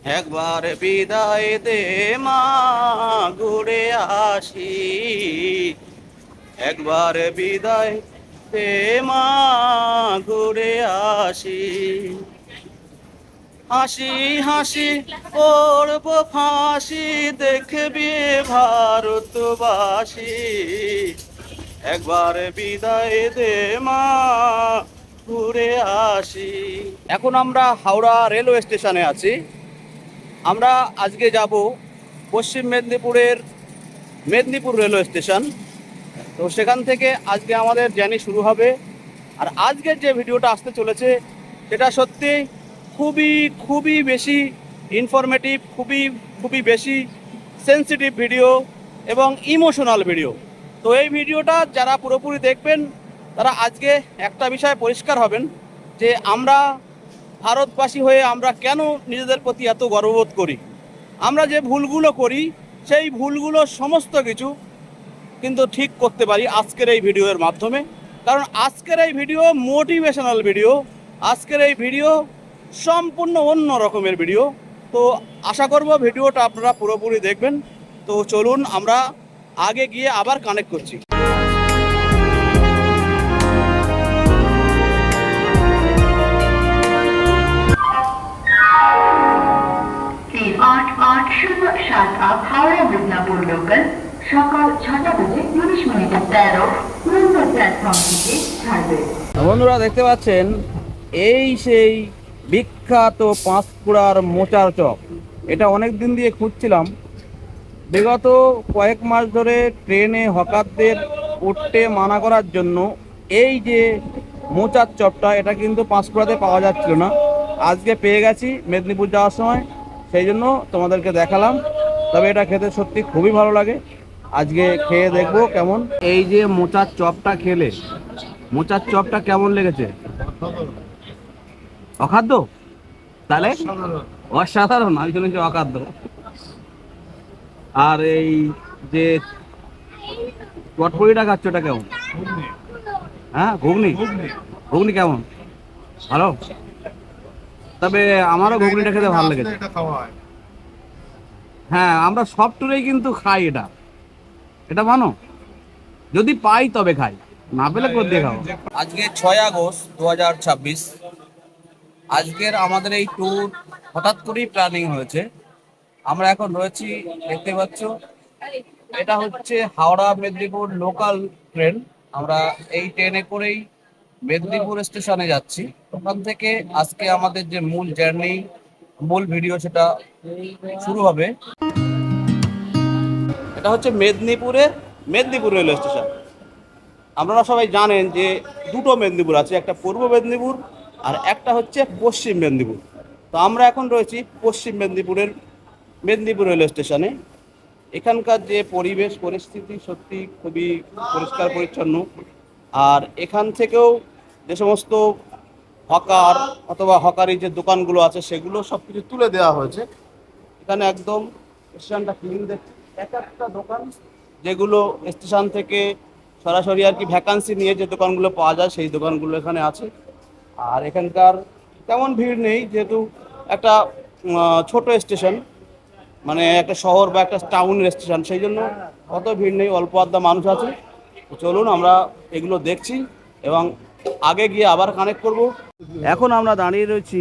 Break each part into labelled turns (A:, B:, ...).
A: একবার বিদায় দে মা, ঘুরে আসি। একবার বিদায় দে মা, ঘুরে আসি। হাসি হাসি পড়ব ফাঁসি, দেখবি ভারতবাসী। একবার বিদায় দে মা, ঘুরে আসি। এখন আমরা হাওড়া রেলওয়ে স্টেশনে আছি। আমরা আজকে যাব পশ্চিম মেদিনীপুরের মেদিনীপুর রেলওয়ে স্টেশন। তো সেখান থেকে আজকে আমাদের জার্নি শুরু হবে। আর আজকের যে ভিডিওটা আসতে চলেছে সেটা সত্যি খুবই খুবই বেশি ইনফরমেটিভ, খুবই খুবই বেশি সেন্সিটিভ ভিডিও এবং ইমোশনাল ভিডিও। তো এই ভিডিওটা যারা পুরোপুরি দেখবেন তারা আজকে একটা বিষয় পরিষ্কার হবেন যে আমরা ভারতবাসী হয়ে আমরা কেন নিজেদের প্রতি এত গর্ববোধ করি। আমরা যে ভুলগুলো করি সেই ভুলগুলো সমস্ত কিছু কিন্তু ঠিক করতে পারি আজকের এই ভিডিওর মাধ্যমে। কারণ আজকের এই ভিডিও মোটিভেশনাল ভিডিও, আজকের এই ভিডিও সম্পূর্ণ অন্য রকমের ভিডিও। তো আশা করব ভিডিওটা আপনারা পুরোপুরি দেখবেন। তো চলুন আমরা আগে গিয়ে আবার কানেক্ট করছি।
B: তিন আট আট শূন্য সাত আট হাওড়া মিদনাপুর লোকাল সকাল ৬টা বেজে ৩০ মিনিটে ১৩ মুম্বাই প্ল্যাটফর্ম থেকে ছাড়বে।
A: বন্ধুরা দেখতে পাচ্ছেন এই সেই বিখ্যাত পাঁশকুড়ার মোচার চপ। এটা অনেক দিন দিয়ে খুঁজছিলাম। বিগত কয়েক মাস ধরে ট্রেনে হকারদের উঠতে মানা করার জন্য এই যে মোচার চপটা, এটা কিন্তু পাঁশকুড়াতে পাওয়া যাচ্ছিল না। আজকে পেয়ে গেছি মেদিনীপুর যাওয়ার সময়, সেই জন্য তোমাদেরকে দেখালাম। তবে এটা খেতে সত্যি খুবই ভালো লাগে। আজকে খেয়ে দেখবো কেমন। এই যে মোচার চপটা খেলে, মোচার চপটা কেমন লেগেছে? অখাদ্য? তাহলে অসাধারণ। আমি শুনেছি অখাদ্য। আর এই যে চটপটিটা খাচ্ছ, ওটা কেমন? হ্যাঁ, ঘুগনি। ঘুগনি কেমন? ভালো। তবে আমারও ঘুগনিটা খেতে ভালো লেগেছে। হ্যাঁ, আমরা সব টুরেই কিন্তু খাই এটা, এটা মানো। যদি পাই তবে খাই, না পেলে করে দিয়ে খাও। আজকে 6 আগস্ট 2026। আজকের আমাদের এই ট্যুর হঠাৎ করেই প্ল্যানিং হয়েছে। আমরা এখন রয়েছি, দেখতে পাচ্ছ, এটা হচ্ছে হাওড়া মেদিনীপুর লোকাল ট্রেন। আমরা এই ট্রেনে করেই মেদিনীপুর স্টেশনে যাচ্ছি। ওখান থেকে আজকে আমাদের যে মূল জার্নি, মূল ভিডিও সেটা শুরু হবে। এটা হচ্ছে মেদিনীপুর রেলওয়ে স্টেশন। আপনারা সবাই জানেন যে দুটো মেদিনীপুর আছে, একটা পূর্ব মেদিনীপুর আর একটা হচ্ছে পশ্চিম মেদিনীপুর। তো আমরা এখন রয়েছি পশ্চিম মেদিনীপুর রেলওয়ে স্টেশনে। এখানকার যে পরিবেশ পরিস্থিতি সত্যি খুবই পরিষ্কার পরিচ্ছন্ন। আর এখান থেকেও যে সমস্ত হকার অথবা হকারি যে দোকানগুলো আছে সেগুলো সব কিছু তুলে দেওয়া হয়েছে। এখানে একদম স্টেশনটা ক্লিন দেখছি। এক একটা দোকান যেগুলো স্টেশন থেকে সরাসরি আর কি ভ্যাকান্সি নিয়ে যে দোকানগুলো পাওয়া যায় সেই দোকানগুলো এখানে আছে। আর এখানকার তেমন ভিড় নেই, যেহেতু একটা ছোট স্টেশন, মানে একটা শহর বা একটা টাউনের স্টেশন, সেই জন্য অত ভিড় নেই, অল্প আধা মানুষ আছে। তো চলুন আমরা এগুলো দেখছি এবং আগে গিয়ে আবার কানেক্ট করব। এখন আমরা দাঁড়িয়ে রয়েছি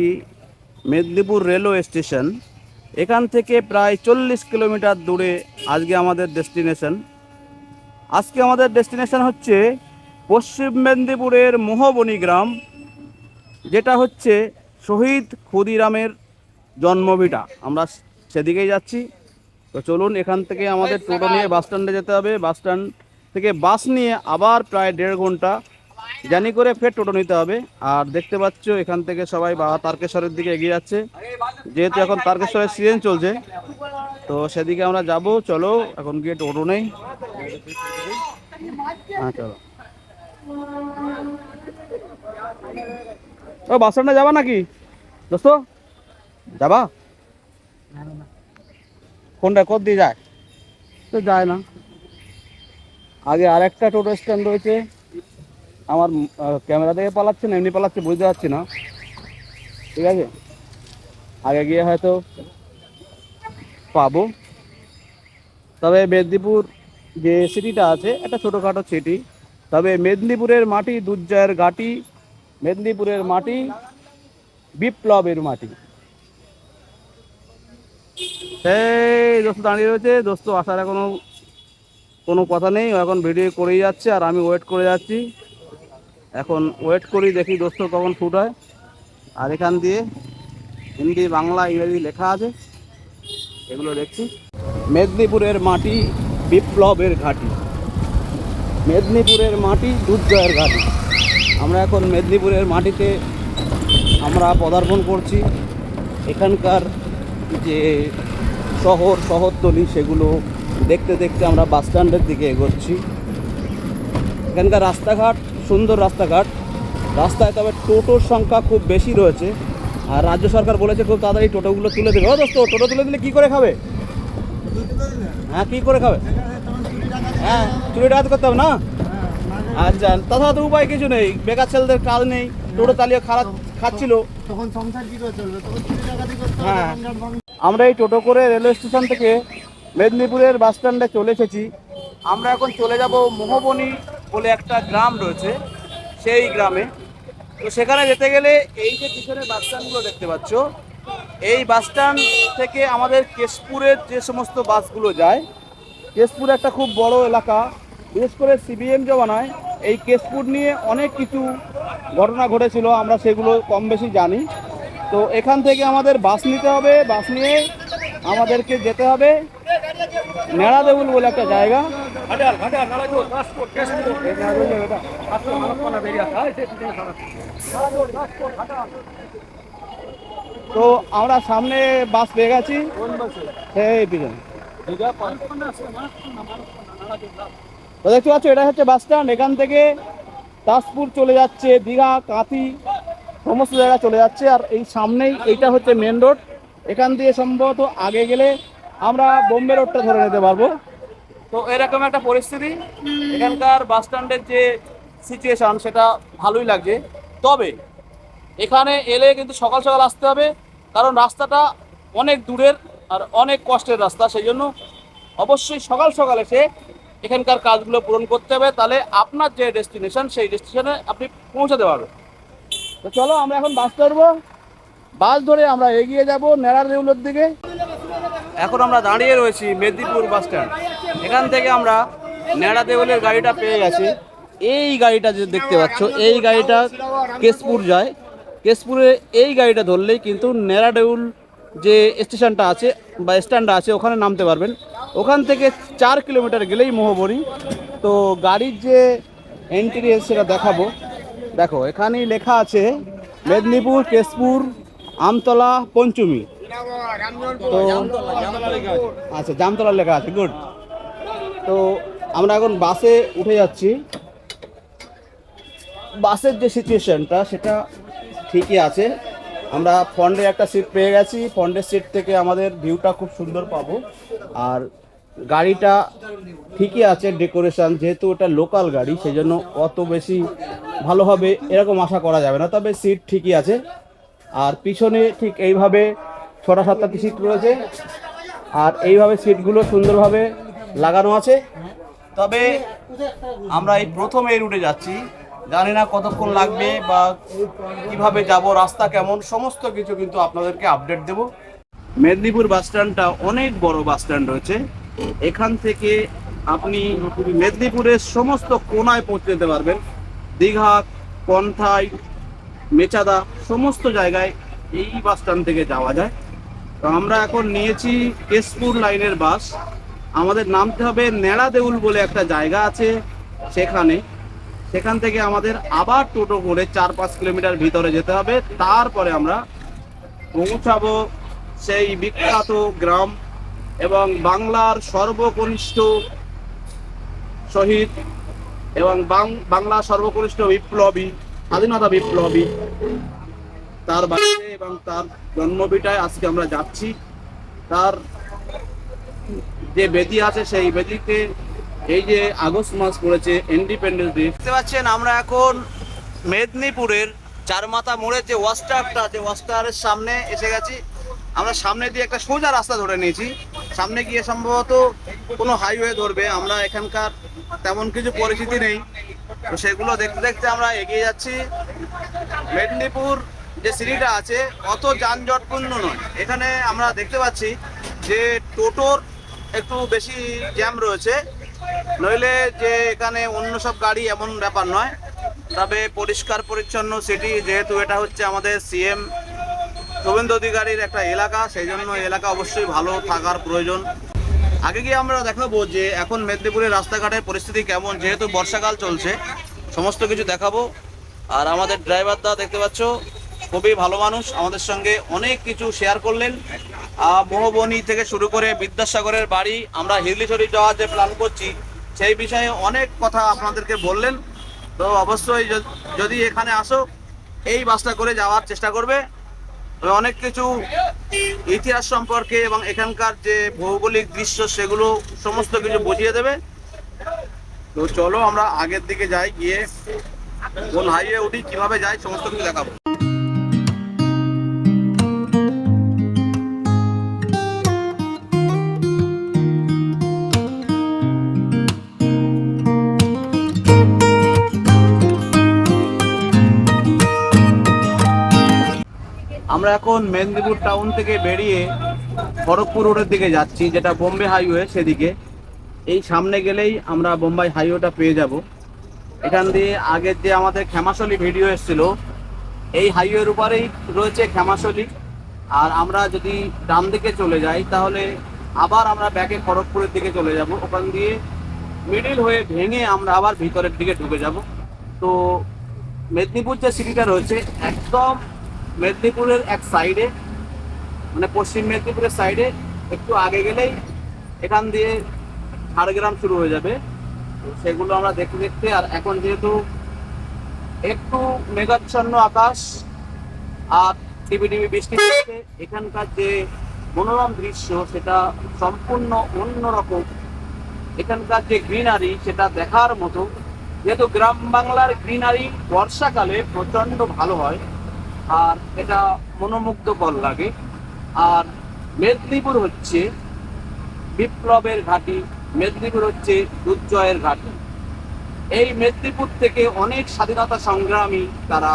A: মেদিনীপুর রেলওয়ে স্টেশন। এখান থেকে প্রায় 40 কিলোমিটার দূরে আজকে আমাদের ডেস্টিনেশন। আজকে আমাদের ডেস্টিনেশন হচ্ছে পশ্চিম মেদিনীপুরের মোহবনী গ্রাম, যেটা হচ্ছে শহীদ ক্ষুদিরামের জন্মভিটা। আমরা সেদিকেই যাচ্ছি। তো চলুন, এখান থেকে আমাদের টোটো নিয়ে বাস স্ট্যান্ডে যেতে হবে। বাস স্ট্যান্ড থেকে বাস নিয়ে আবার প্রায় 1.5 ঘন্টা জার্নি করে ফের টোটো নিতে হবে। আর দেখতে পাচ্ছ এখান থেকে সবাই বাবা তারকেশ্বরের দিকে এগিয়ে যাচ্ছে, যেহেতু এখন তারকেশ্বরের সিজন চলছে। তো সেদিকে আমরা যাব। চলো এখন গিয়ে টোটো নেই। হ্যাঁ চলো। ও বাস স্ট্যান্ডে যাবা নাকি দোস্ত? যাবা? কোনটা কোথ দিয়ে যায়? তো যায় না। আগে আরেকটা টোটো স্ট্যান্ড রয়েছে, আমার ক্যামেরা থেকে পালাচ্ছে না এমনি পালাচ্ছে বুঝতে পারছি না। ঠিক আছে, আগে গিয়ে হয়তো পাবো। তবে মেদিনীপুর যে সিটিটা আছে একটা ছোটোখাটো সিটি, তবে মেদিনীপুরের মাটি দুর্জয়ের ঘাঁটি, মেদিনীপুরের মাটি বিপ্লবের মাটি। সেই দোস্ত দাঁড়িয়ে রয়েছে, দোস্ত আসার এখনো কোনো কথা নেই, ও এখন ভিডিও করেই যাচ্ছে আর আমি ওয়েট করে যাচ্ছি। এখন ওয়েট করি, দেখি দোস্ত কখন শ্যুট হয়। আর এখান দিয়ে হিন্দি, বাংলা, ইংরেজি লেখা আছে, এগুলো দেখছি। মেদিনীপুরের মাটি বিপ্লবের ঘাঁটি, মেদিনীপুরের মাটি দুর্জয়ের ঘাঁটি। আমরা এখন মেদিনীপুরের মাটিতে আমরা পদার্পণ করছি। এখানকার যে শহরতলি সেগুলো দেখতে দেখতে আমরা বাস স্ট্যান্ডের দিকে এগোচ্ছি। এখানকার রাস্তাঘাট সুন্দর, রাস্তায় তবে টোটোর সংখ্যা খুব বেশি রয়েছে। আর রাজ্য সরকার বলেছে খুব তাড়াতাড়ি টোটোগুলো তুলে দেবে। ও দোস্ত, টোটো তুলে দিলে কী করে খাবে? হ্যাঁ, কী করে খাবে? হ্যাঁ, চুরি ডাকাতি করতে হবে না? আচ্ছা, তাছাড়া তো উপায় কিছু নেই, বেকার ছেলেদের কাজ নেই, টোটো চালিয়ে খাচ্ছিল,
C: তখন সংসার কি করে চলবে? তখন চুরি ডাকাতি করতে হবে।
A: হ্যাঁ। আমরা এই টোটো করে রেলওয়ে স্টেশন থেকে মেদিনীপুরের বাস স্ট্যান্ডে চলে এসেছি। আমরা এখন চলে যাব মোহবনি বলে একটা গ্রাম রয়েছে, সেই গ্রামে। তো সেখানে যেতে গেলে এই যে পিছনে বাস স্ট্যান্ডগুলো দেখতে পাচ্ছ, এই বাস স্ট্যান্ড থেকে আমাদের কেশপুরের যে সমস্ত বাসগুলো যায়, কেশপুর একটা খুব বড় এলাকা, বিশেষ করে সিবিএম জমানায় এই কেশপুর নিয়ে অনেক কিছু ঘটনা ঘটেছিল, আমরা সেগুলো কম বেশি জানি। তো এখান থেকে আমাদের বাস নিতে হবে, বাস নিয়ে আমাদেরকে যেতে হবে নেড়াদেউল বলে একটা জায়গা। তো আমরা সামনে বাস পেয়ে গেছি, সেই পিছনে। তো দেখতে পাচ্ছ, এটা হচ্ছে বাস স্ট্যান্ড। এখান থেকে তাজপুর চলে যাচ্ছে, দীঘা, কাঁথি সমস্ত জায়গা চলে যাচ্ছে। আর এই সামনেই এইটা হচ্ছে মেন রোড, এখান দিয়ে সম্ভবত আগে গেলে আমরা বোম্বে রোডটা ধরে নিতে পারবো। তো এরকম একটা পরিস্থিতি, এখানকার বাস স্ট্যান্ডের যে সিচুয়েশান সেটা ভালোই লাগছে। তবে এখানে এলে কিন্তু সকাল সকাল আসতে হবে, কারণ রাস্তাটা অনেক দূরের আর অনেক কষ্টের রাস্তা। সেই জন্য অবশ্যই সকাল সকাল এসে এখানকার কাজগুলো পূরণ করতে হবে, তাহলে আপনার যে ডেস্টিনেশন সেই ডেস্টিনেশনে আপনি পৌঁছাতে পারবেন। তো চলো আমরা এখন বাস ধরবো, বাস ধরে আমরা এগিয়ে যাব নেড়াদেউলের দিকে। এখন আমরা দাঁড়িয়ে রয়েছি মেদিনীপুর বাস স্ট্যান্ড। এখান থেকে আমরা নেড়াদেউলের গাড়িটা পেয়ে গেছি। এই গাড়িটা যে দেখতে পাচ্ছ, এই গাড়িটা কেশপুর যায়। কেশপুরে এই গাড়িটা ধরলেই কিন্তু নেড়াদেউল যে স্টেশনটা আছে বা স্ট্যান্ডটা আছে ওখানে নামতে পারবেন। ওখান থেকে 4 কিলোমিটার গেলেই মোহবনি। তো গাড়ির যে এন্ট্রি সেটা দেখাবো। দেখো, এখানেই লেখা আছে মেদিনীপুর, কেশপুর, আমতলা, পঞ্চমী। তো আচ্ছা, জামতলা লেখা আছে, গুড। তো আমরা এখন বাসে উঠে যাচ্ছি। বাসের যে সিচুয়েশনটা সেটা ঠিকই আছে। আমরা ফ্রন্টে একটা সিট পেয়ে গেছি, ফ্রন্টের সিট থেকে আমাদের ভিউটা খুব সুন্দর পাবো। আর গাড়িটা ঠিকই আছে, ডেকোরেশন, যেহেতু এটা লোকাল গাড়ি সেই জন্য অত বেশি ভালো হবে এরকম আশা করা যাবে না, তবে সিট ঠিকই আছে। আর পিছনে ঠিক এইভাবে 6-7টা সিট রয়েছে, আর এইভাবে সিটগুলো সুন্দরভাবে লাগানো আছে। তবে আমরা এই প্রথম এই রুটে যাচ্ছি, জানি না কতক্ষণ লাগবে বা কিভাবে যাব, রাস্তা কেমন, সমস্ত কিছু কিন্তু আপনাদেরকে আপডেট দেব। মেদিনীপুর বাস স্ট্যান্ডটা অনেক বড় বাস স্ট্যান্ড রয়েছে। এখান থেকে আপনি মেদিনীপুরের সমস্ত কোনায় পৌঁছে যেতে পারবেন। দীঘা, কনথাই, মেচাদা সমস্ত জায়গায় এই বাস স্ট্যান্ড থেকে যাওয়া যায়। তো আমরা এখন নিয়েছি কেশপুর লাইনের বাস। আমাদের নামতে হবে নেড়াদেউল বলে একটা জায়গা আছে সেখানে। সেখান থেকে আমাদের আবার টোটো করে 4-5 কিলোমিটার ভিতরে যেতে হবে। তারপরে আমরা পৌঁছাবো সেই বিখ্যাত গ্রাম এবং বাংলার সর্বকনিষ্ঠ শহীদ এবং বাংলার সর্বকনিষ্ঠ বিপ্লবী, স্বাধীনতা বিপ্লবী, তার বাড়িতে এবং তার জন্মভিটায় আজকে আমরা যাচ্ছি। তার যে বেদি আছে সেই বেদিতে এই যে আগস্ট মাস পড়েছে, ইন্ডিপেন্ডেন্স ডে। দেখতে পাচ্ছেন আমরা এখন মেদিনীপুরের চারমাথা মোড়ের যে ওয়াচটাওয়ারটা আছে, ওয়াচটাওয়ারের সামনে এসে গেছি। আমরা সামনে দিয়ে একটা সোজা রাস্তা ধরে নিয়েছি, সামনে গিয়ে সম্ভবত কোনো হাইওয়ে ধরবে। আমরা এখানকার তেমন কিছু পরিচিতি নেই, তো সেগুলো দেখতে দেখতে আমরা এগিয়ে যাচ্ছি। মেদিনীপুর যে সিটিটা আছে অত যানজটপূর্ণ নয়। এখানে আমরা দেখতে পাচ্ছি যে টোটোর একটু বেশি জ্যাম রয়েছে, নইলে যে এখানে অন্য সব গাড়ি এমন ব্যাপার নয়। তবে পরিষ্কার পরিচ্ছন্ন সিটি, যেহেতু এটা হচ্ছে আমাদের সিএম শুভেন্দু অধিকারীর একটা এলাকা, সেই জন্য এলাকা অবশ্যই ভালো থাকার প্রয়োজন। আগে গিয়ে আমরা দেখাবো যে এখন মেদিনীপুরের রাস্তাঘাটের পরিস্থিতি কেমন, যেহেতু বর্ষাকাল চলছে সমস্ত কিছু দেখাবো। আর আমাদের ড্রাইভারদা দেখতে পাচ্ছ খুবই ভালো মানুষ, আমাদের সঙ্গে অনেক কিছু শেয়ার করলেন। মোহবনি থেকে শুরু করে বিদ্যাসাগরের বাড়ি, আমরা হিরলি শরীফ যাওয়ার যে প্ল্যান করছি সেই বিষয়ে অনেক কথা আপনাদেরকে বললেন। তো অবশ্যই যদি এখানে আসো এই বাসটা করে যাওয়ার চেষ্টা করবে। অনেক কিছু ইতিহাস সম্পর্কে এবং এখানকার যে ভৌগোলিক দৃশ্য সেগুলো সমস্ত কিছু বুঝিয়ে দেবে। তো চলো আমরা আগের দিকে যাই, গিয়ে কোন হাইওয়ে উঠি, কিভাবে যাই, সমস্ত কিছু দেখাবো। আমরা এখন মেদিনীপুর টাউন থেকে বেরিয়ে খড়গপুর রোডের দিকে যাচ্ছি, যেটা বোম্বে হাইওয়ে সেদিকে। এই সামনে গেলেই আমরা বোম্বাই হাইওয়েটা পেয়ে যাব। এখান দিয়ে আগের যে আমাদের ক্ষেমাশলি ভিডিও এসেছিল, এই হাইওয়ের উপরেই রয়েছে ক্ষেমাশলি। আর আমরা যদি ডান দিকে চলে যাই তাহলে আবার আমরা ব্যাকে খড়গপুরের দিকে চলে যাব। ওখান দিয়ে মিডিল হয়ে ভেঙে আমরা আবার ভিতরের দিকে ঢুকে যাব। তো মেদিনীপুর যে সিটিটা রয়েছে একদম মেদিনীপুরের এক সাইডে, মানে পশ্চিম মেদিনীপুরের সাইডে একটু আগে গেলেই এখান দিয়ে ঝাড়গ্রাম শুরু হয়ে যাবে। তো সেগুলো আমরা দেখতে দেখতে, আর এখন যেহেতু একটু মেঘাচ্ছন্ন আকাশ আর টিপি টিপি বৃষ্টি হচ্ছে, এখানকার যে মনোরম দৃশ্য সেটা সম্পূর্ণ অন্যরকম। এখানকার যে গ্রিনারি সেটা দেখার মতো, যেহেতু গ্রাম বাংলার গ্রিনারি বর্ষাকালে প্রচণ্ড ভালো হয় আর এটা মনোমুগ্ধকর লাগে। আর মেদিনীপুর হচ্ছে বিপ্লবের ঘাঁটি, মেদিনীপুর হচ্ছে দুর্জয়ের ঘাঁটি। এই মেদিনীপুর থেকে অনেক স্বাধীনতা সংগ্রামী তারা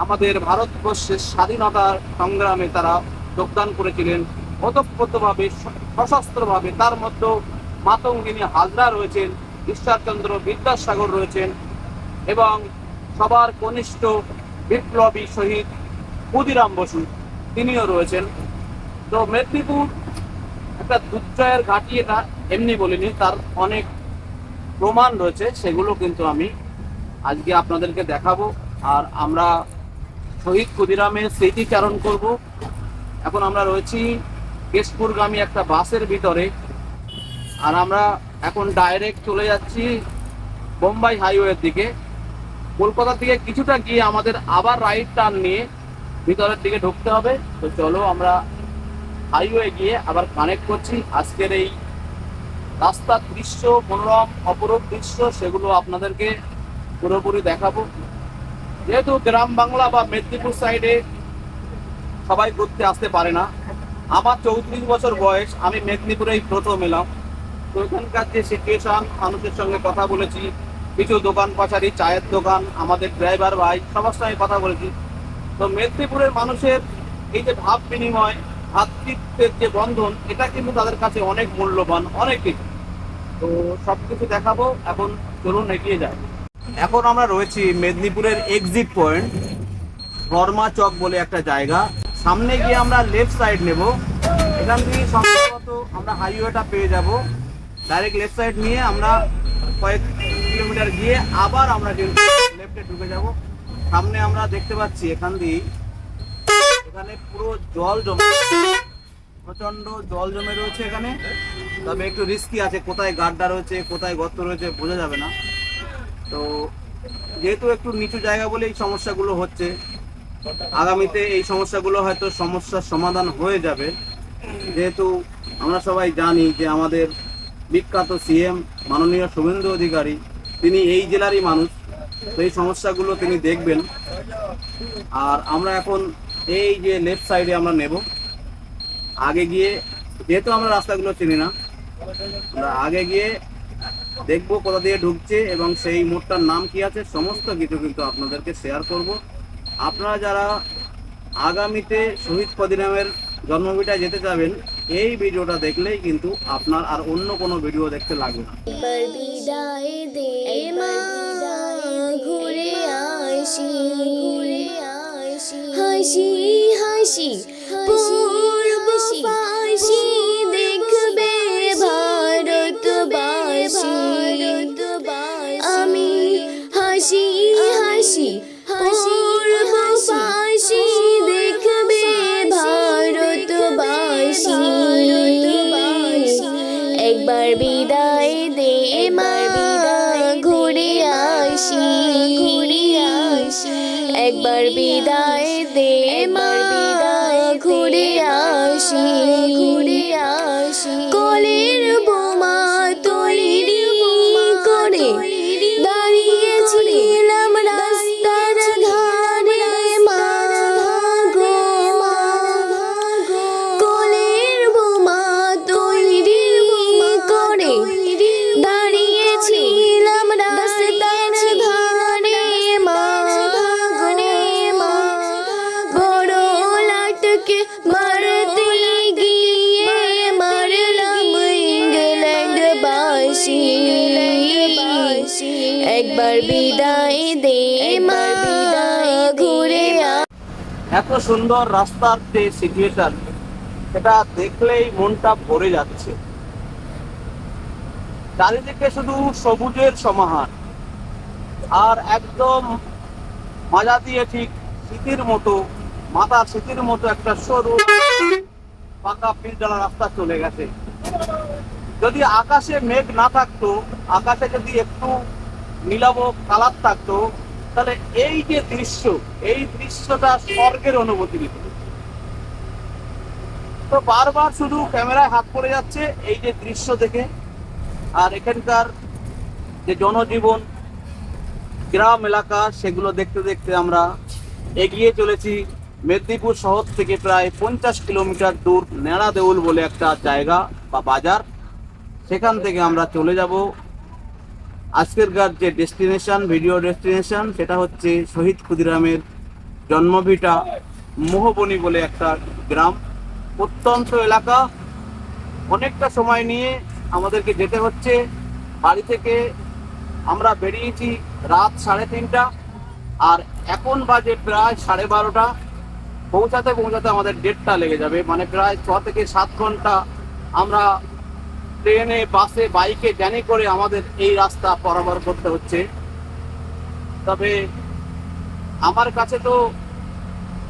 A: আমাদের ভারতবর্ষের স্বাধীনতা সংগ্রামে তারা যোগদান করেছিলেন ওতপ্রোতভাবে, সশস্ত্রভাবে। তার মধ্যে মাতঙ্গিনী হাজরা রয়েছেন, ঈশ্বরচন্দ্র বিদ্যাসাগর রয়েছেন এবং সবার কনিষ্ঠ বিপ্লবী শহীদ ক্ষুদিরাম বসু তিনিও রয়েছেন। তো মেদিনীপুর একটা দুর্জয়ের ঘাঁটি, এটা এমনি বলিনি, তার অনেক প্রমাণ রয়েছে, সেগুলো কিন্তু আমি আজকে আপনাদেরকে দেখাবো। আর আমরা শহীদ ক্ষুদিরামের স্মৃতিচারণ করব। এখন আমরা রয়েছি কেশপুরগামী একটা বাসের ভিতরে, আর আমরা এখন ডাইরেক্ট চলে যাচ্ছি বোম্বাই হাইওয়ের দিকে। কলকাতা থেকে কিছুটা গিয়ে আমাদের আবার রাইট টার্ন নিয়ে ভিতরের দিকে ঢুকতে হবে। তো চলো আমরা হাইওয়ে গিয়ে আবার কানেক্ট করছি। আজকের এই রাস্তার দৃশ্য, মনোরম অপরূপ দৃশ্য, সেগুলো আপনাদেরকে পুরোপুরি দেখাবো। যেহেতু গ্রাম বাংলা বা মেদিনীপুর সাইডে সবাই ঘুরতে আসতে পারে না, আমার 34 বছর বয়স, আমি মেদিনীপুরেই প্রথম এলাম। তো এখানকার যে সিচুয়েশন, মানুষের সঙ্গে কথা বলেছি, কিছু দোকান পাচারি, চায়ের দোকান, আমাদের ড্রাইভার ভাই সবার সঙ্গে কথা বলেছি। তো মেদিনীপুরের মানুষের এই যে ভাব বিনিময়, ভ্রাতৃত্বের যে বন্ধন, এটা কিন্তু তাদের কাছে অনেক মূল্যবান, অনেক কিছু। তো সব কিছু দেখাবো, এখন চলুন এগিয়ে যাই। এখন আমরা রয়েছি মেদিনীপুরের এক্সিট পয়েন্ট ধর্মা চক বলে একটা জায়গা। সামনে গিয়ে আমরা লেফট সাইড নেব, এখান থেকে সম্ভবত আমরা হাইওয়েটা পেয়ে যাব। ডাইরেক্ট লেফট সাইড নিয়ে আমরা কয়েক কিলোমিটার গিয়ে আবার আমরা লেফটে ঢুকে যাব। সামনে আমরা দেখতে পাচ্ছি এখান দিয়ে, এখানে পুরো জল জমে, প্রচন্ড জল জমে রয়েছে এখানে। তবে একটু রিস্কি আছে, কোথায় গাড্ডা রয়েছে কোথায় গর্ত রয়েছে বোঝা যাবে না। তো যেহেতু একটু নিচু জায়গা বলে এই সমস্যাগুলো হচ্ছে, আগামীতে এই সমস্যাগুলো হয়তো সমস্যার সমাধান হয়ে যাবে। যেহেতু আমরা সবাই জানি যে আমাদের বিখ্যাত সিএম মাননীয় শুভেন্দু অধিকারী, তিনি এই জেলারই মানুষ, তো এই সমস্যাগুলো তিনি দেখবেন। আর আমরা এখন এই যে লেফট সাইডে আমরা নেব, আগে গিয়ে যেহেতু আমরা রাস্তাগুলো চিনি না, আমরা আগে গিয়ে দেখবো কোথা দিয়ে ঢুকছে এবং সেই মোড়টার নাম কি আছে, সমস্ত কিছু কিন্তু আপনাদেরকে শেয়ার করব। আপনারা যারা আগামীতে শহীদ ক্ষুদিরামের জন্মভিটায় যেতে যাবেন, এই ভিডিওটা দেখলেই কিন্তু আপনার আর অন্য কোনো ভিডিও দেখতে লাগবে না।
D: একবার বিদায় দে মা, ঘুরে আসি, হাসি হাসি পূর্ব ফাঁসি দেখবে ভারতবাসী। আমি হাসি হাসি পূর্ব ফাঁসি দেখবে ভারতবাসী। একবার বিদায় দে মা, ঘুরে আসি, একবার বিদায় দে মা, ঘুরে আসি, কোলের বোমা তৈরি করে দাঁড়িয়েছিলাম রাস্তার ধারে মা গো, কোলের বোমা তৈরি করে দাঁড়িয়েছিলাম রাস্তার ধারে মা গো, বড় লাটকে মারতে গিয়ে মারলাম ইংল্যান্ডবাসী। একবার বিদায় দে মা, ঘুরে
A: এত সুন্দর রাস্তার যে সিচুয়েশন, সেটা দেখলেই মনটা ভরে যাচ্ছে। চারিদিকে শুধু সবুজের সমাহার, আর একদম মাজা দিয়ে ঠিক স্মৃতির মতো, মাথার স্মৃতির মতো একটা সরু পাকা পিচঢালা রাস্তা চলে গেছে। যদি আকাশে মেঘ না থাকতো, আকাশে যদি একটু নীলাভ কালার থাকতো, তাহলে এই যে দৃশ্য, এই দৃশ্যটা স্বর্গের অনুভূতি দিত। তো বারবার শুধু ক্যামেরায় হাত পড়ে যাচ্ছে এই যে দৃশ্য দেখে। আর এখানকার যে জনজীবন, গ্রাম এলাকা, সেগুলো দেখতে দেখতে আমরা এগিয়ে চলেছি মেদিনীপুর শহর থেকে প্রায় 50 কিলোমিটার দূর নেড়া দেউল বলে একটা জায়গা বা বাজার। সেখান থেকে আমরা চলে যাব আজকেরকার যে ডেস্টিনেশন, ভিডিও ডেস্টিনেশন, সেটা হচ্ছে শহীদ ক্ষুদিরামের জন্মভিটা মোহবনী বলে একটা গ্রাম, প্রত্যন্ত এলাকা। অনেকটা সময় নিয়ে আমাদেরকে যেতে হচ্ছে। বাড়ি থেকে আমরা বেরিয়েছি রাত 3:30, আর এখন বাজে প্রায় 12:30। পৌঁছাতে পৌঁছাতে আমাদের 1:30টা লেগে যাবে, মানে প্রায় 6 থেকে 7 ঘন্টা আমরা ট্রেনে, বাসে, বাইকে, জার্নি করে আমাদের এই রাস্তা পারাপার করতে হচ্ছে। তবে আমার কাছে তো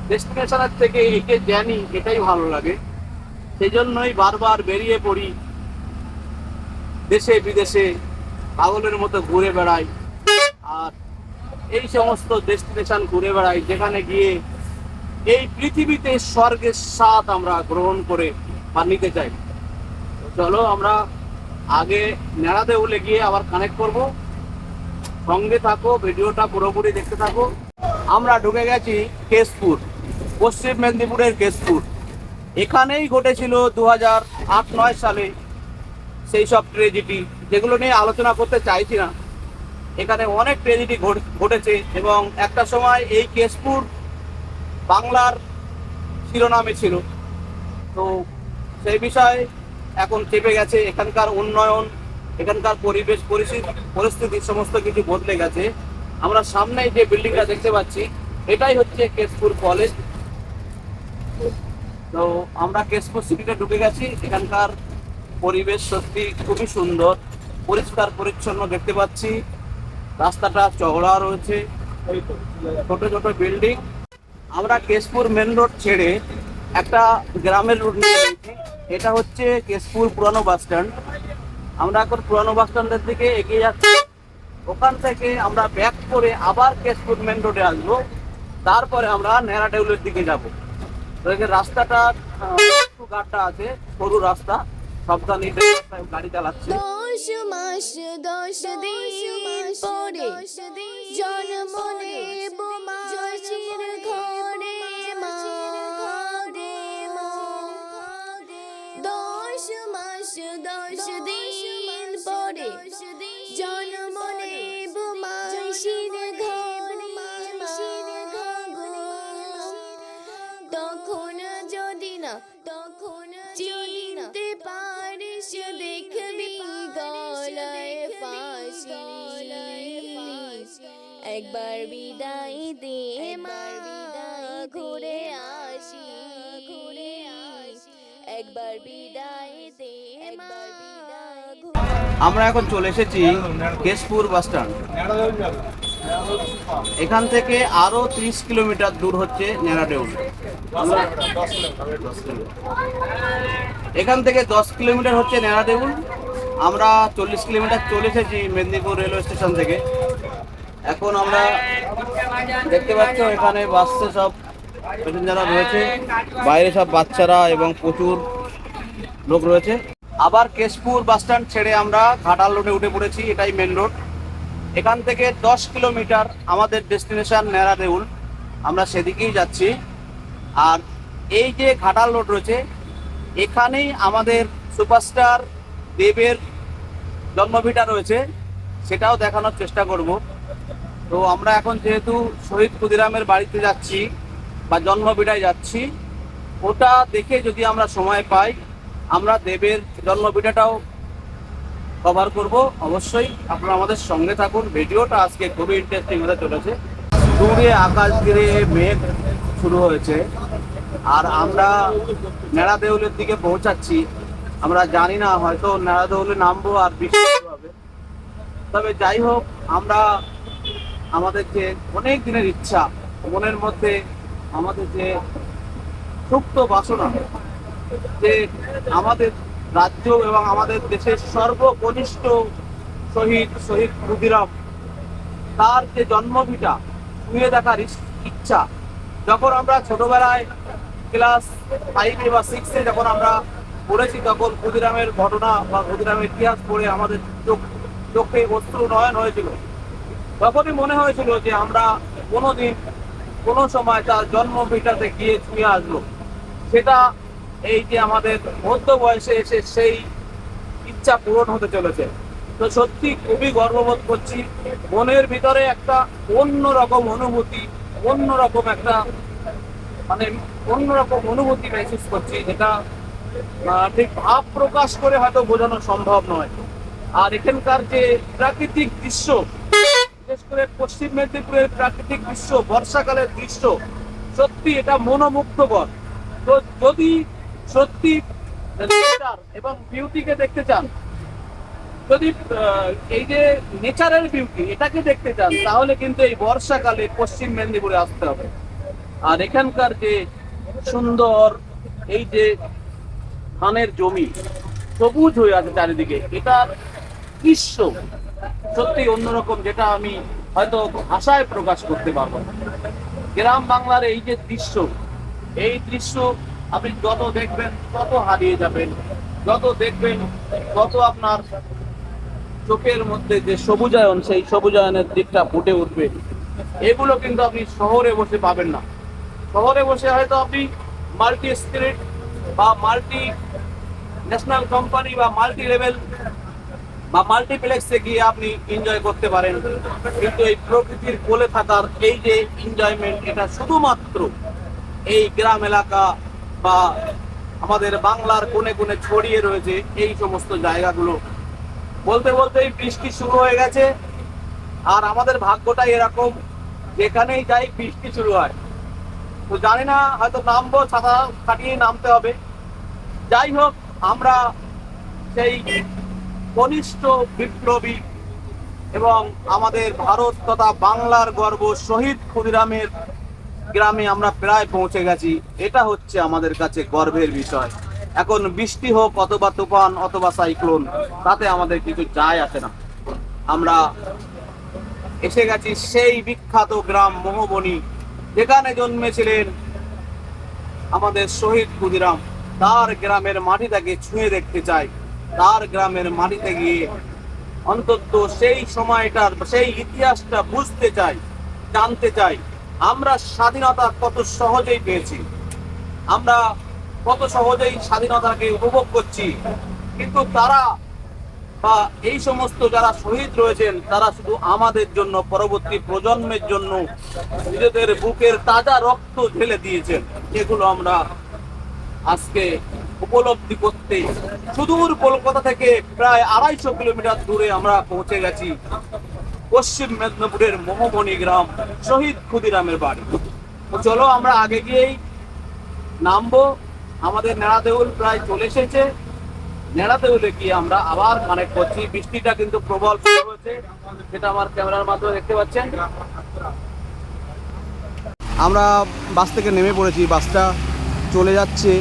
A: ডেস্টিনেশনের থেকে এই যে জার্নি, এটাই ভালো লাগে। সেই জন্যই বারবার বেরিয়ে পড়ি, দেশে বিদেশে পাগলের মতো ঘুরে বেড়াই, আর এই সমস্ত ডেস্টিনেশন ঘুরে বেড়াই যেখানে গিয়ে এই পৃথিবীতে স্বর্গের স্বাদ আমরা গ্রহণ করে বা নিতে চাই। তো চলো আমরা আগে নেড়া দেউলে গিয়ে আবার কানেক্ট করব। সঙ্গে থাকো, ভিডিওটা পুরোপুরি দেখতে থাকো। আমরা ঢুকে গেছি কেশপুর, পশ্চিম মেদিনীপুরের কেশপুর। এখানেই ঘটেছিল 2008-9 সালে সেই সব ট্রেজেডি, যেগুলো নিয়ে আলোচনা করতে চাইছি না। এখানে অনেক ট্রেজেডি ঘটেছে এবং একটা সময় এই কেশপুর বাংলার শিরোনামে ছিল। তো সেই বিষয়ে এখন চেপে গেছে। এখানকার উন্নয়ন, এখানকার পরিবেশ পরিস্থিতি সমস্ত কিছু বদলে গেছে। আমরা সামনেই যে বিল্ডিংটা দেখতে পাচ্ছি, এটাই হচ্ছে কেশপুর কলেজ। তো আমরা কেশপুর সিটিতে ঢুকে গেছি। এখানকার পরিবেশ সত্যি খুবই সুন্দর, পরিষ্কার পরিচ্ছন্ন দেখতে পাচ্ছি। রাস্তাটা চওড়া রয়েছে, ছোট ছোট বিল্ডিং। আমরা কেশপুর মেন রোড ছেড়ে একটা গ্রামের রোড নিয়ে নিয়েছি। এটা হচ্ছে কেশপুর পুরানো বাস স্ট্যান্ড। আমরা এখন পুরানো বাস স্ট্যান্ডের দিকে এগিয়ে যাচ্ছি। ওখান থেকে আমরা ব্যাক করে আবার কেশপুর মেন রোডে আসবো, তারপরে আমরা নেড়া দেউলের দিকে যাব। তো এখানে রাস্তাটা একটু গাড্ডা আছে, সরু রাস্তা, সাবধানে গাড়ি চালাচ্ছে।
D: 10 মাস 10 দিন পরে জন্ম নেব মাসির ঘরে মা গো, দশ দিন পরে জন্ম নেব মাসির ঘরে তখন যদি না চিনতে পারিস দেখবি গলায় ফাঁসি একবার বিদায় দে মা ঘুরে আসি একবার বিদায় দে একবার বিদায়
A: আমরা এখন চলে এসেছি কেশপুর বাস স্ট্যান্ড। এখান থেকে আরো 30 কিলোমিটার দূর হচ্ছে নেড়াদেউল। এখান থেকে 10 কিলোমিটার হচ্ছে নেড়াদেউল। আমরা 40 কিলোমিটার চলে এসেছি মেদিনীপুর রেলওয়ে স্টেশন থেকে। এখন আমরা দেখতে পাচ্ছ এখানে বাসে সব প্যাসেঞ্জাররা রয়েছে, বাইরে সব বাচ্চারা এবং প্রচুর লোক রয়েছে। আবার কেশপুর বাস স্ট্যান্ড ছেড়ে আমরা ঘাটাল রোডে উঠে পড়েছি, এটাই মেন রোড। এখান থেকে 10 কিলোমিটার আমাদের ডেস্টিনেশন নেড়াদেউল, আমরা সেদিকেই যাচ্ছি। আর এই যে ঘাটাল রোড রয়েছে, এখানেই আমাদের সুপারস্টার দেবের জন্মভিটা রয়েছে, সেটাও দেখানোর চেষ্টা করব। তো আমরা এখন যেহেতু শহীদ ক্ষুদিরামের বাড়িতে যাচ্ছি বা জন্মভিটায় যাচ্ছি, ওটা দেখে যদি আমরা সময় পাই আমরা দেবের জন্মভিটাটাও কভার করব। অবশ্যই আপনারা আমাদের সঙ্গে থাকুন, ভিডিওটা আজকে খুবই ইন্টারেস্টিং হতে চলেছে। দূরে আকাশ ঘিরে মেঘ শুরু হয়েছে আর আমরা নেড়াদেউলের দিকে পৌঁছাচ্ছি। আমরা জানি না, হয়তো নেড়াদেউলে নামবো আর বৃষ্টি শুরু হবে। তবে যাই হোক, আমরা আমাদের যে অনেক দিনের ইচ্ছা, মনের মধ্যে আমাদের যে সুপ্ত বাসনা, যে আমাদের রাজ্য এবং আমাদের দেশের সর্বকনিষ্ঠ শহীদ ক্ষুদিরাম, তার যে জন্মভিটা ছুঁয়ে দেখার ইচ্ছা, যখন আমরা ছোটবেলায় ক্লাস 5 বা 6 যখন আমরা পড়েছি, তখন ক্ষুদিরামের ঘটনা বা ক্ষুদিরামের ইতিহাস পড়ে আমাদের চোখে অশ্রু নয়ন হয়েছিল। তখনই মনে হয়েছিল যে আমরা কোনোদিন কোনো সময় তার জন্মভিটাতে গিয়ে ছুঁয়ে আসবো। সেটা এই যে আমাদের মধ্য বয়সে এসে সেই ইচ্ছা পূরণ হতে চলেছে। তো সত্যি খুবই গর্ববোধ করছি, মনের ভিতরে একটা অন্যরকম অনুভূতি, অন্যরকম একটা অন্যরকম অনুভূতি মেহসুস করছি, যেটা ঠিক ভাব প্রকাশ করে হয়তো বোঝানো সম্ভব নয়। আর এখানকার যে প্রাকৃতিক দৃশ্য, বিশেষ করে পশ্চিম মেদিনীপুরের প্রাকৃতিক দৃশ্য, বর্ষাকালের দৃশ্য, সত্যি এটা মনোমুগ্ধকর। তো যদি সত্যি এবং বিউটিকে দেখতে চান, যদি এই যে নেচারাল বিউটি এটাকে দেখতে চান, তাহলে কিন্তু এই বর্ষাকালে পশ্চিম মেদিনীপুরে আসতে হবে। আর এখানকার যে সুন্দর এই যে ধানের জমি সবুজ হয়ে আছে চারিদিকে, এটার দৃশ্য সত্যি অন্যরকম, যেটা আমি হয়তো ভাষায় প্রকাশ করতে পারবো না। গ্রাম বাংলার এই যে দৃশ্য, এই দৃশ্য আপনি যত দেখবেন তত হারিয়ে যাবেন, যত দেখবেন তত আপনার চোখের মধ্যে যে সবুজায়ন, সেই সবুজায়নের দিকটা ফুটে উঠবে। এগুলো কিন্তু আপনি শহরে বসে পাবেন না। শহরে বসে হয়তো আপনি মাল্টি স্ক্রিন বা মাল্টি ন্যাশনাল কোম্পানি বা মাল্টি লেভেল বা মাল্টিপ্লেক্সে গিয়ে আপনি এনজয় করতে পারেন, কিন্তু এই প্রকৃতির কোলে থাকার এই যে এনজয়মেন্ট, এটা শুধুমাত্র এই গ্রাম এলাকা বা আমাদের বাংলার কোণে কোণে ছড়িয়ে রয়েছে এই সমস্ত জায়গাগুলো। বলতে বলতেই বৃষ্টি শুরু হয়ে গেছে, আর আমাদের ভাগ্যটাই এরকম, যেখানেই যাই বৃষ্টি শুরু হয়। তো জানি না, হয়তো নামবো, ছাতা কাটিয়ে নামতে হবে। যাই হোক, আমরা সেই কনিষ্ঠ বিপ্লবী এবং আমাদের ভারত তথা বাংলার গর্ব শহীদ ক্ষুদিরামের গ্রামে আমরা প্রায় পৌঁছে গেছি। এটা হচ্ছে আমাদের কাছে গর্বের বিষয়। এখন বৃষ্টি হোক অথবা তুফান অথবা সাইক্লোন, তাতে আমাদের কিছু যায় আসে না। আমরা এসে গেছি সেই বিখ্যাত গ্রাম মোহবনি, যেখানে জন্মেছিলেন আমাদের শহীদ ক্ষুদিরাম। তার গ্রামের মাটিটাকে ছুঁয়ে দেখতে চাই, তার গ্রামের মাটিতে গিয়ে অন্তত সেই সময়টার, সেই ইতিহাসটা বুঝতে চাই, জানতে চাই। আমরা স্বাধীনতা কত সহজেই পেয়েছি, আমরা কত সহজেই স্বাধীনতাকে উপভোগ করছি, কিন্তু তারা বা এই সমস্ত যারা শহীদ রয়েছেন তারা শুধু আমাদের জন্য, পরবর্তী প্রজন্মের জন্য নিজেদের বুকের তাজা রক্ত ঢেলে দিয়েছেন। যেগুলো আমরা আজকে উপলব্ধি করতে সুদূর কলকাতা থেকে প্রায় 250 কিলোমিটার দূরে আমরা পৌঁছে গেছি পশ্চিম মেদিনীপুরের মোহমণি গ্রাম, শহীদ ক্ষুদিরামের বাড়ি। তো চলো আমরা আগে গিয়েই নামবো। আমাদের নেড়া দেউল প্রায় চলে এসেছে। নেড়া দেউলে গিয়ে আমরা আবার কানেক্ট করছি। বৃষ্টিটা কিন্তু প্রবল শুরু হয়েছে, সেটা আমার ক্যামেরার মাধ্যমে দেখতে পাচ্ছেন। আমরা বাস থেকে নেমে পড়েছি, বাসটা চলে যাচ্ছে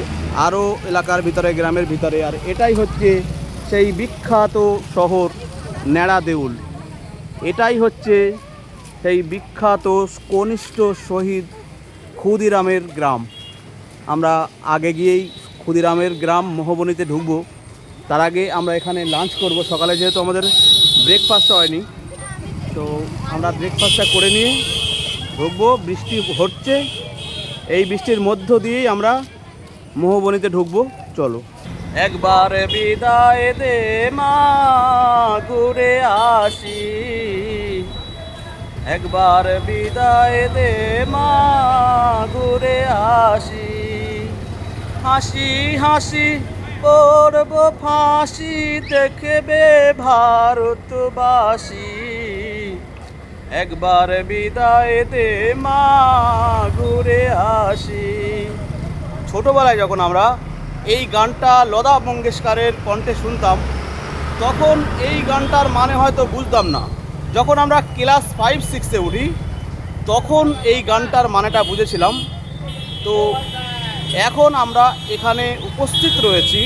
A: আরও এলাকার ভিতরে, গ্রামের ভিতরে। আর এটাই হচ্ছে সেই বিখ্যাত শহর নেড়া দেউল। এটাই হচ্ছে সেই বিখ্যাত কনিষ্ঠ শহীদ ক্ষুদিরামের গ্রাম। আমরা আগে গিয়েই ক্ষুদিরামের গ্রাম মোহবনীতে ঢুকবো। তার আগে আমরা এখানে লাঞ্চ করব। সকালে যেহেতু আমাদের ব্রেকফাস্ট হয়নি, তো আমরা ব্রেকফাস্টটা করে নিয়ে ঢুকবো। বৃষ্টি হচ্ছে, এই বৃষ্টির মধ্য দিয়েই আমরা মোহবনীতে ঢুকবো। চলো একবার বিদায় দে মা, ঘুরে আসি। একবার বিদায় দে মা, ঘুরে আসি। হাসি হাসি করব ফাঁসি, দেখবে ভারতবাসী। একবার বিদায় দে মা, ঘুরে আসি। ছোটোবেলায় যখন আমরা এই গানটা লতা মঙ্গেশকরের কণ্ঠে শুনতাম, তখন এই গানটার মানে হয়তো বুঝতাম না। যখন আমরা ক্লাস 5-6-এ উঠি, তখন এই গানটার মানেটা বুঝেছিলাম। তো এখন আমরা এখানে উপস্থিত রয়েছি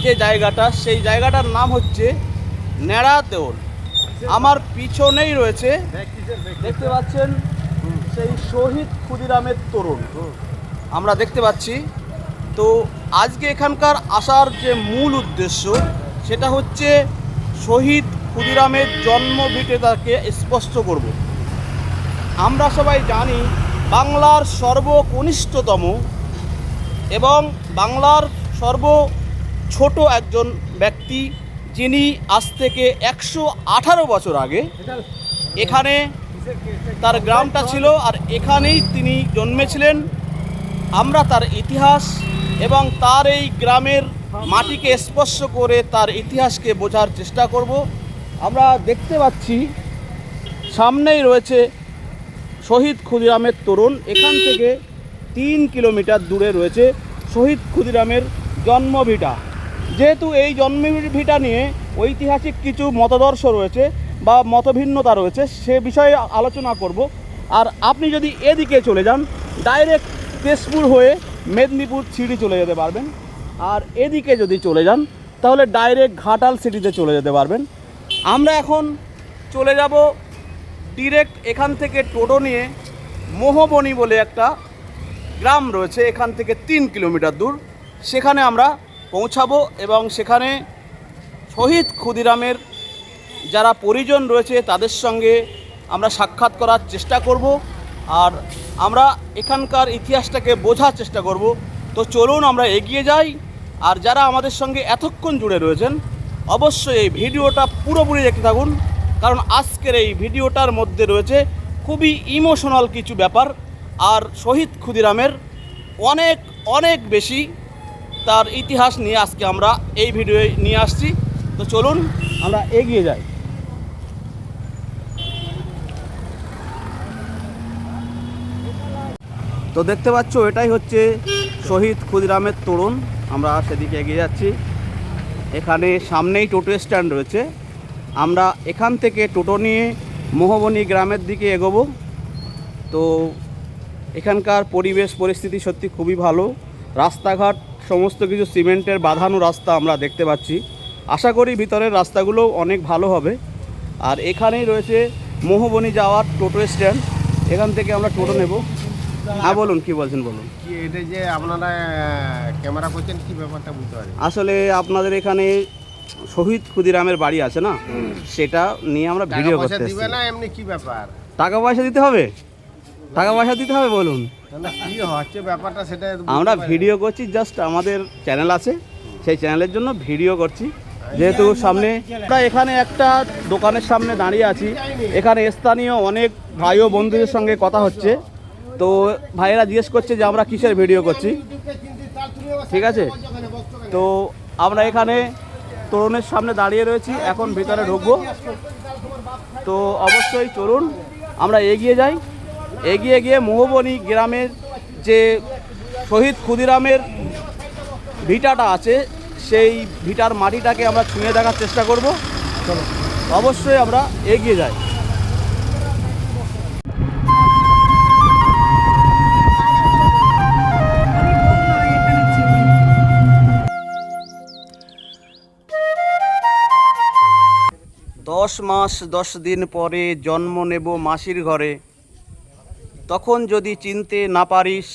A: যে জায়গাটা, সেই জায়গাটার নাম হচ্ছে নেড়া দেউল। আমার পিছনেই রয়েছে, দেখতে পাচ্ছেন, সেই শহীদ ক্ষুদিরামের তোরণ আমরা দেখতে পাচ্ছি। তো আজকে এখানকার আসার যে মূল উদ্দেশ্য, সেটা হচ্ছে শহীদ ক্ষুদিরামের জন্মভিটেটাকে স্পষ্ট করব। আমরা সবাই জানি বাংলার সর্বকনিষ্ঠতম এবং বাংলার ছোট একজন ব্যক্তি, যিনি আজ থেকে 118 বছর আগে এখানে তার গ্রামটা ছিল, আর এখানেই তিনি জন্মেছিলেন। আমরা তার ইতিহাস এবং তার এই গ্রামের মাটিকে স্পর্শ করে তার ইতিহাসকে বোঝার চেষ্টা করব। আমরা দেখতে পাচ্ছি সামনেই রয়েছে শহীদ ক্ষুদিরামের তোরণ। এখান থেকে 3 কিলোমিটার দূরে রয়েছে শহীদ ক্ষুদিরামের জন্মভিটা। যেহেতু এই জন্মভিটা নিয়ে ঐতিহাসিক কিছু মতাদর্শ রয়েছে বা মতভিন্নতা রয়েছে, সে বিষয়ে আলোচনা করব। আর আপনি যদি এদিকে চলে যান, ডাইরেক্ট তেজপুর হয়ে মেদিনীপুর সিটি চলে যেতে পারবেন। আর এদিকে যদি চলে যান, তাহলে ডাইরেক্ট ঘাটাল সিটিতে চলে যেতে পারবেন। আমরা এখন চলে যাব ডিরেক্ট এখান থেকে টোটো নিয়ে মোহবনী বলে একটা গ্রাম রয়েছে, এখান থেকে 3 কিলোমিটার দূর, সেখানে আমরা পৌঁছাবো এবং সেখানে শহীদ ক্ষুদিরামের যারা পরিজন রয়েছে তাদের সঙ্গে আমরা সাক্ষাৎ করার চেষ্টা করব। আর আমরা এখানকার ইতিহাসটাকে বোঝার চেষ্টা করব। তো চলুন আমরা এগিয়ে যাই। আর যারা আমাদের সঙ্গে এতক্ষণ জুড়ে রয়েছেন, অবশ্যই এই ভিডিওটা পুরোপুরি দেখতে থাকুন, কারণ আজকের এই ভিডিওটার মধ্যে রয়েছে খুবই ইমোশনাল কিছু ব্যাপার। আর শহীদ ক্ষুদিরামের অনেক অনেক বেশি তার ইতিহাস নিয়ে আজকে আমরা এই ভিডিওয়ে নিয়ে আসছি। তো চলুন আমরা এগিয়ে যাই। তো দেখতে পাচ্ছ, এটাই হচ্ছে শহীদ ক্ষুদিরামের তোরণ। আমরা সেদিকে এগিয়ে যাচ্ছি। এখানে সামনেই টোটো স্ট্যান্ড রয়েছে। আমরা এখান থেকে টোটো নিয়ে মোহবনী গ্রামের দিকে এগোবো। তো এখানকার পরিবেশ পরিস্থিতি সত্যি খুবই ভালো। রাস্তাঘাট সমস্ত কিছু সিমেন্টের বাঁধানো রাস্তা আমরা দেখতে পাচ্ছি। আশা করি ভিতরের রাস্তাগুলো অনেক ভালো হবে। আর এখানেই রয়েছে মোহবনী যাওয়ার টোটো স্ট্যান্ড। এখান থেকে আমরা টোটো নেব। হ্যাঁ বলুন, কি বলছেন বলুন।
C: কি এটা যে আপনারা ক্যামেরা করছেন, কি ব্যাপারটা বুঝতে পারি।
A: আসলে আপনাদের এখানে শহীদ ক্ষুদিরামের বাড়ি আছে না, সেটা নিয়ে আমরা ভিডিও করতে এসেছি।
C: দিবে না এমনি কি ব্যাপার?
A: টাকা পয়সা দিতে হবে? টাকা পয়সা দিতে হবে বলুন।
C: তাহলে কি হচ্ছে ব্যাপারটা সেটা
A: আমরা ভিডিও করছি, জাস্ট আমাদের চ্যানেল আছে, সেই চ্যানেলের জন্য ভিডিও করছি। যেহেতু সামনে আমরা এখানে একটা দোকানের সামনে দাঁড়িয়ে আছি, এখানে স্থানীয় অনেক ভাই ও বন্ধুদের সঙ্গে কথা হচ্ছে। তো ভাইয়েরা জিজ্ঞেস করছে যে আমরা কিসের ভিডিও করছি, ঠিক আছে। তো আমরা এখানে তোরণের সামনে দাঁড়িয়ে রয়েছি, এখন ভিতরে ঢুকবো। তো অবশ্যই চলুন আমরা এগিয়ে যাই। এগিয়ে গিয়ে মোহবনী গ্রামের যে শহীদ ক্ষুদিরামের ভিটাটা আছে, সেই ভিটার মাটিটাকে আমরা ছুঁয়ে দেখার চেষ্টা করব। অবশ্যই আমরা এগিয়ে যাই। দশ মাস 10 দিন পরে জন্ম নেব মাসির ঘরে, তখন যদি চিনতে না পারিস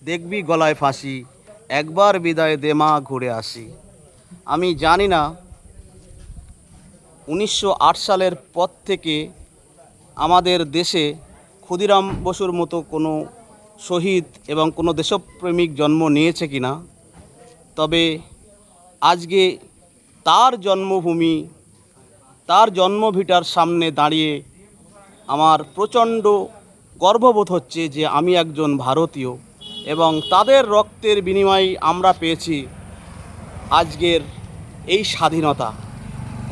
A: দেখবি গলায় ফাঁসি, একবার বিদায় দে মা ঘুরে আসি। আমি জানি না 1908 সালের পর থেকে আমাদের দেশে ক্ষুদিরাম বসুর মতো কোনো শহীদ এবং কোনো দেশপ্রেমিক জন্ম নিয়েছে কি না, তবে আজকে তার জন্মভূমি, তার জন্মভিটার সামনে দাঁড়িয়ে আমার প্রচণ্ড গর্ববোধ হচ্ছে যে আমি একজন ভারতীয় এবং তাদের রক্তের বিনিময়ে আমরা পেয়েছি আজকের এই স্বাধীনতা।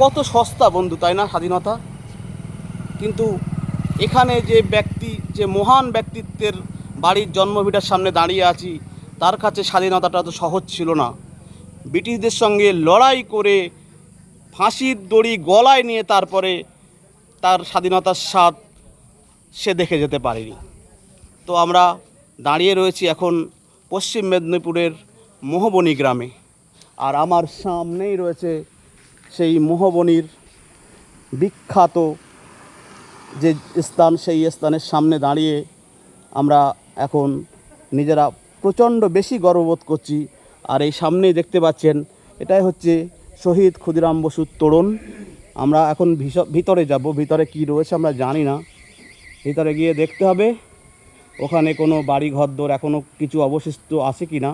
A: কত সস্তা বন্ধু, তাই না স্বাধীনতা? কিন্তু এখানে যে ব্যক্তি, যে মহান ব্যক্তিত্বের বাড়ির জন্মভিটার সামনে দাঁড়িয়ে আছি, তার কাছে স্বাধীনতাটা তো সহজ ছিল না। ব্রিটিশদের সঙ্গে লড়াই করে ফাঁসির দড়ি গলায় নিয়ে তারপরে তার স্বাধীনতার স্বাদ সে দেখে যেতে পারেনি। তো আমরা দাঁড়িয়ে রয়েছি এখন পশ্চিম মেদিনীপুরের মোহবনী গ্রামে, আর আমার সামনেই রয়েছে সেই মোহবনীর বিখ্যাত যে স্থান, সেই স্থানের সামনে দাঁড়িয়ে আমরা এখন নিজেরা প্রচণ্ড বেশি গর্ববোধ করছি। আর এই সামনেই দেখতে পাচ্ছেন, এটাই হচ্ছে শহীদ ক্ষুদিরাম বসুর তোরণ। আমরা এখন ভিতরে যাব, ভিতরে কি রয়েছে আমরা জানি না, ভিতরে গিয়ে দেখতে হবে ওখানে কোনো বাড়ি ঘরদোর এখনও কিছু অবশিষ্ট আছে কি না।